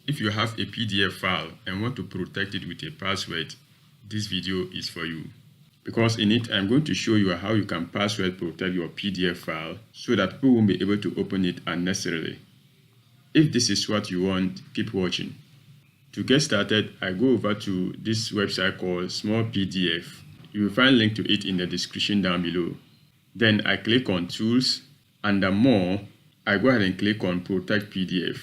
If you have a PDF file and want to protect it with a password, this video is for you. Because in it, I'm going to show you how you can password protect your PDF file so that people won't be able to open it unnecessarily. If this is what you want, keep watching. To get started, I go over to this website called Small PDF. You will find a link to it in the description down below. Then I click on Tools. Under More, I go ahead and click on Protect PDF.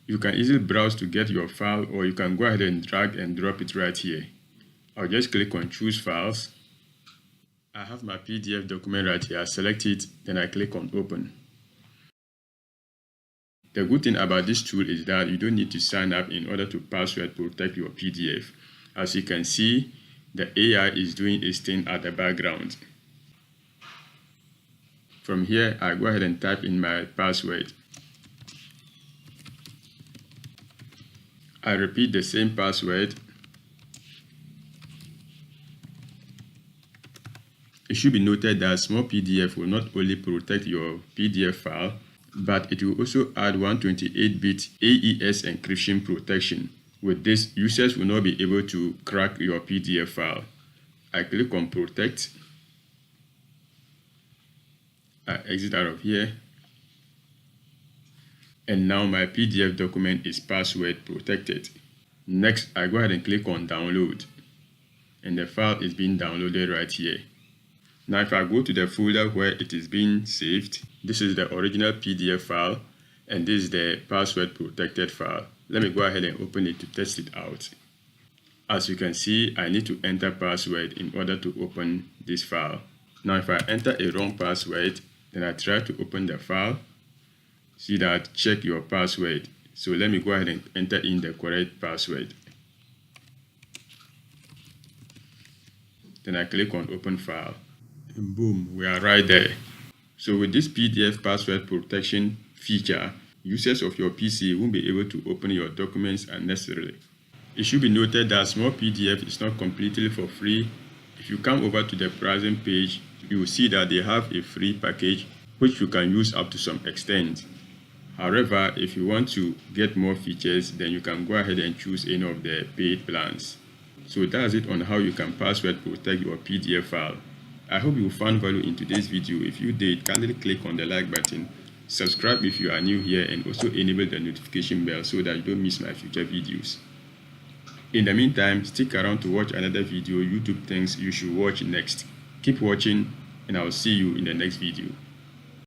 You can easily browse to get your file, or you can go ahead and drag and drop it right here. I'll just click on Choose Files. I have my PDF document right here. I select it, then I click on Open. The good thing about this tool is that you don't need to sign up in order to password protect your PDF. As you can see, the AI is doing its thing at the background. From here, I go ahead and type in my password. I repeat the same password. It should be noted that Small PDF will not only protect your PDF file, but it will also add 128-bit AES encryption protection. With this, users will not be able to crack your PDF file. I click on Protect. I exit out of here. And now my PDF document is password protected. Next, I go ahead and click on Download. And the file is being downloaded right here. Now if I go to the folder where it is being saved, this is the original PDF file and this is the password protected file. Let me go ahead and open it to test it out. As you can see, I need to enter password in order to open this file. Now if I enter a wrong password, then I try to open the file. See that check your password. So let me go ahead and enter in the correct password. Then I click on Open File. And boom, we are right there. So with this PDF password protection feature, users of your PC won't be able to open your documents unnecessarily. It should be noted that Small PDF is not completely for free. If you come over to the pricing page, you will see that they have a free package which you can use up to some extent. However, if you want to get more features, then you can go ahead and choose any of the paid plans. So that's it on how you can password protect your PDF file. I hope you found value in today's video. If you did, kindly click on the like button, subscribe if you are new here, and also enable the notification bell so that you don't miss my future videos. In the meantime, stick around to watch another video, YouTube things you should watch next. Keep watching, and I will see you in the next video.